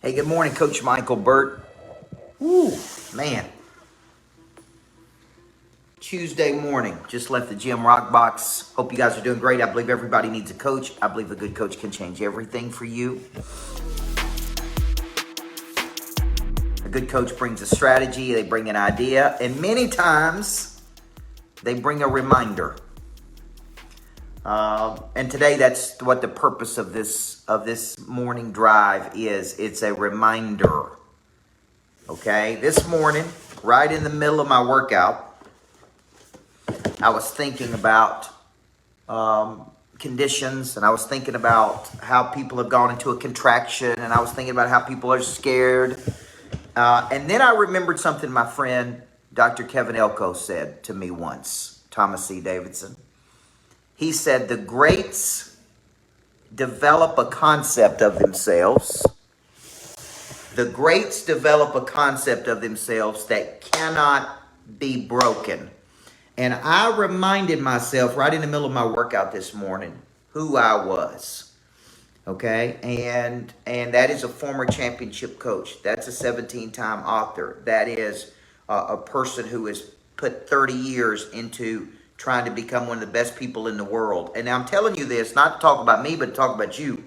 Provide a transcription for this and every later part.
Hey, good morning, Coach Micheal Burt. Woo, man. Tuesday morning, just left the gym, rock box. Hope you guys are doing great. I believe everybody needs a coach. I believe a good coach can change everything for you. A good coach brings a strategy, they bring an idea, and many times they bring a reminder. And today, that's what the purpose of this morning drive is. It's a reminder. Okay, this morning, right in the middle of my workout, I was thinking about conditions, and I was thinking about how people have gone into a contraction, and I was thinking about how people are scared. And then I remembered something my friend Dr. Kevin Elko said to me once, Thomas C. Davidson. He said, the greats develop a concept of themselves. The greats develop a concept of themselves that cannot be broken. And I reminded myself right in the middle of my workout this morning who I was. Okay? And that is a former championship coach. That's a 17-time author. That is a person who has put 30 years into trying to become one of the best people in the world. And I'm telling you this, not to talk about me, but to talk about you.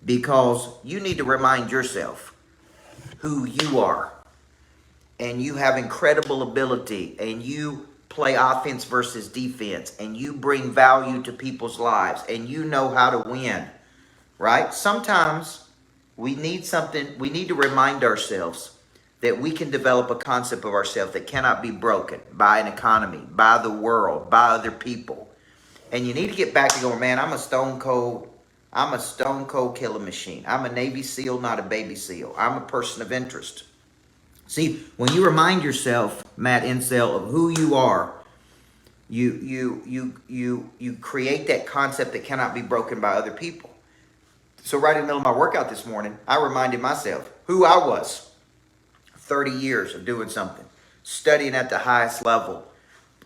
Because you need to remind yourself who you are. And you have incredible ability. And you play offense versus defense. And you bring value to people's lives. And you know how to win. Right? Sometimes we need to remind ourselves that we can develop a concept of ourselves that cannot be broken by an economy, by the world, by other people. And you need to get back to going, man, I'm a stone cold killer machine. I'm a Navy SEAL, not a baby SEAL. I'm a person of interest. See, when you remind yourself, Matt Insell, of who you are, you create that concept that cannot be broken by other people. So right in the middle of my workout this morning, I reminded myself who I was. 30 years of doing something, studying at the highest level,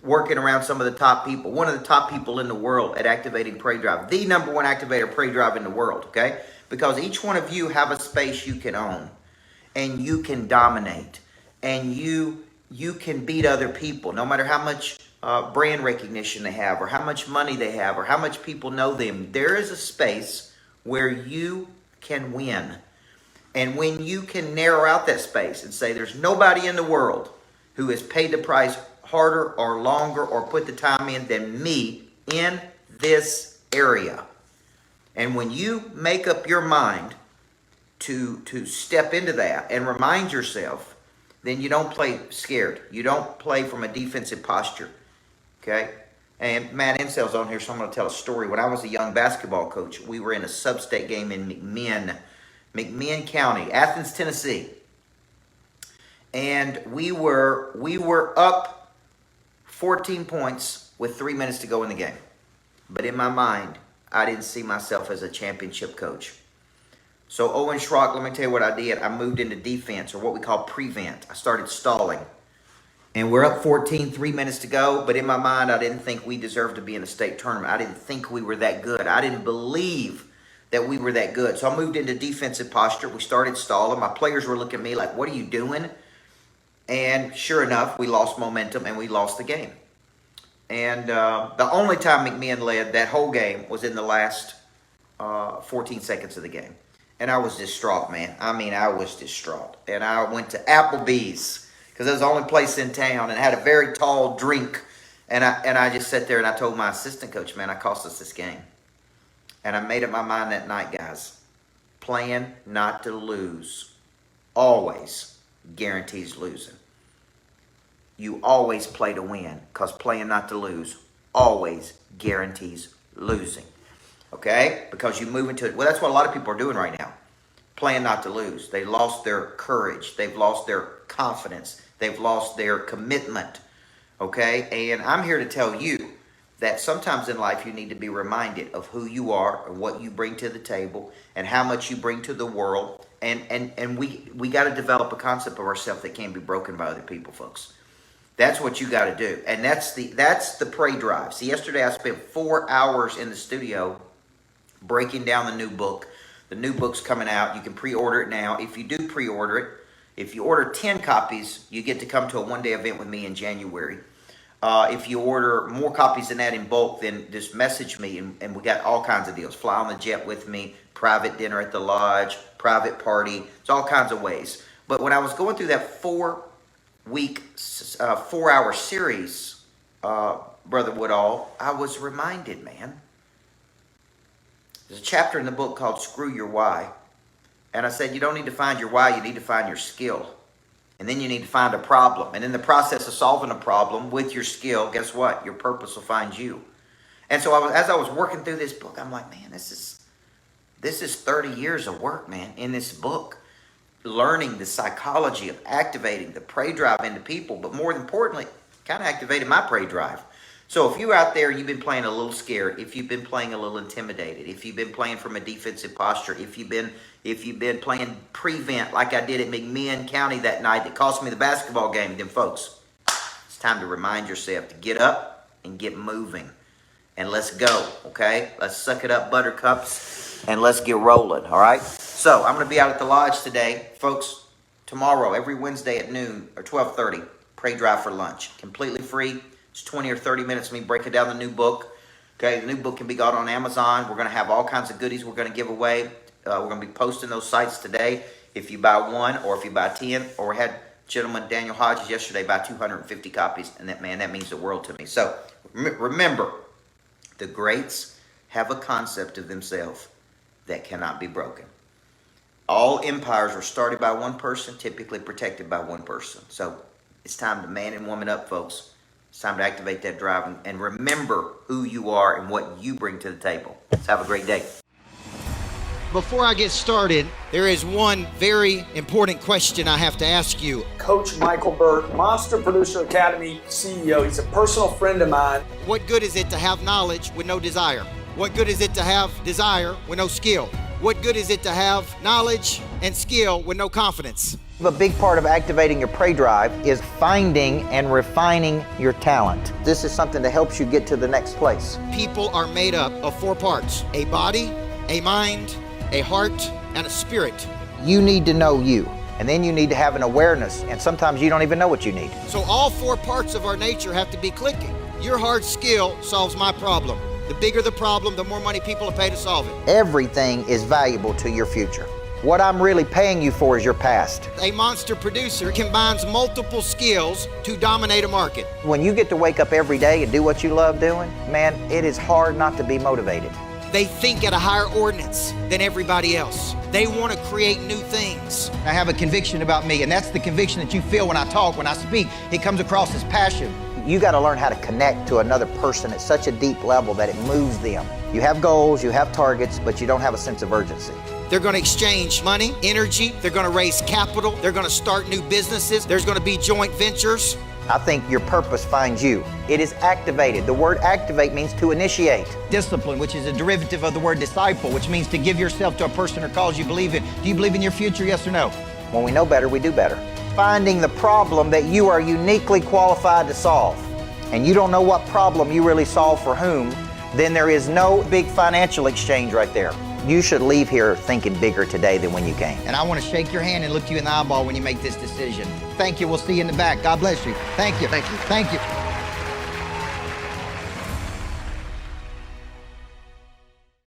working around some of the top people, one of the top people in the world at activating prey drive, the number one activator prey drive in the world, okay? Because each one of you have a space you can own, and you can dominate, and you can beat other people, no matter how much brand recognition they have, or how much money they have, or how much people know them. There is a space where you can win. And when you can narrow out that space and say there's nobody in the world who has paid the price harder or longer or put the time in than me in this area. And when you make up your mind to step into that and remind yourself, then you don't play scared. You don't play from a defensive posture. Okay? And Matt Insell's on here, so I'm going to tell a story. When I was a young basketball coach, we were in a sub-state game in McMinn County, Athens, Tennessee. And we were up 14 points with 3 minutes to go in the game. But in my mind, I didn't see myself as a championship coach. So Owen Schrock, let me tell you what I did. I moved into defense, or what we call prevent. I started stalling. And we're up 14, 3 minutes to go. But in my mind, I didn't think we deserved to be in a state tournament. I didn't think we were that good. I didn't believe that we were that good. So I moved into defensive posture. We started stalling. My players were looking at me like, what are you doing? And sure enough, we lost momentum and we lost the game. And the only time McMinn led that whole game was in the last 14 seconds of the game. And I was distraught, man. I mean, I was distraught. And I went to Applebee's because it was the only place in town, and had a very tall drink. And I just sat there and I told my assistant coach, man, I cost us this game. And I made up my mind that night, guys. Playing not to lose always guarantees losing. You always play to win, because playing not to lose always guarantees losing. Okay? Because you move into it. Well, that's what a lot of people are doing right now. Playing not to lose. They lost their courage. They've lost their confidence. They've lost their commitment. Okay? And I'm here to tell you that sometimes in life you need to be reminded of who you are and what you bring to the table and how much you bring to the world. And we got to develop a concept of ourselves that can't be broken by other people, folks. That's what you got to do. And that's the prey drive. See, yesterday I spent 4 hours in the studio breaking down the new book, The new book's coming out. You can pre-order it now. If you do pre-order it, if you order 10 copies, you get to come to a one-day event with me in January. If you order more copies than that in bulk, then just message me, and we got all kinds of deals. Fly on the jet with me, private dinner at the lodge, private party. It's all kinds of ways. But when I was going through that 4-week, 4-hour series, Brother Woodall, I was reminded, man. There's a chapter in the book called Screw Your Why. And I said, you don't need to find your why, you need to find your skill. And then you need to find a problem. And in the process of solving a problem with your skill, guess what? Your purpose will find you. And so as I was working through this book, I'm like, man, this is 30 years of work, man, in this book. Learning the psychology of activating the prey drive into people. But more importantly, kind of activated my prey drive. So if you're out there, you've been playing a little scared, if you've been playing a little intimidated, if you've been playing from a defensive posture, if you've been playing prevent like I did at McMinn County that night that cost me the basketball game, then folks, it's time to remind yourself to get up and get moving. And let's go, okay? Let's suck it up, buttercups, and let's get rolling, all right? So I'm going to be out at the lodge today. Folks, tomorrow, every Wednesday at noon or 12:30, Pray Drive for lunch. Completely free. It's 20 or 30 minutes of me breaking down the new book. Okay, the new book can be got on Amazon. We're going to have all kinds of goodies we're going to give away. We're going to be posting those sites today. If you buy one or if you buy 10, or we had gentleman Daniel Hodges yesterday buy 250 copies, and that means the world to me. So remember, the greats have a concept of themselves that cannot be broken. All empires were started by one person, typically protected by one person. So it's time to man and woman up, folks. It's time to activate that drive and remember who you are and what you bring to the table. Let's have a great day. Before I get started, there is one very important question I have to ask you. Coach Micheal Burt, Monster Producer Academy CEO. He's a personal friend of mine. What good is it to have knowledge with no desire? What good is it to have desire with no skill? What good is it to have knowledge and skill with no confidence? A big part of activating your prey drive is finding and refining your talent. This is something that helps you get to the next place. People are made up of 4 parts: a body, a mind, a heart, and a spirit. You need to know you, and then you need to have an awareness, and sometimes you don't even know what you need. So all 4 parts of our nature have to be clicking. Your hard skill solves my problem. The bigger the problem, the more money people will pay to solve it. Everything is valuable to your future. What I'm really paying you for is your past. A monster producer combines multiple skills to dominate a market. When you get to wake up every day and do what you love doing, man, it is hard not to be motivated. They think at a higher ordinance than everybody else. They want to create new things. I have a conviction about me, and that's the conviction that you feel when I talk, when I speak. It comes across as passion. You got to learn how to connect to another person at such a deep level that it moves them. You have goals, you have targets, but you don't have a sense of urgency. They're going to exchange money, energy. They're going to raise capital. They're going to start new businesses. There's going to be joint ventures. I think your purpose finds you. It is activated. The word activate means to initiate. Discipline, which is a derivative of the word disciple, which means to give yourself to a person or cause you believe in. Do you believe in your future, yes or no? When we know better, we do better. Finding the problem that you are uniquely qualified to solve, and you don't know what problem you really solve for whom, then there is no big financial exchange right there. You should leave here thinking bigger today than when you came. And I want to shake your hand and look you in the eyeball when you make this decision. Thank you. We'll see you in the back. God bless you. Thank you. Thank you. Thank you.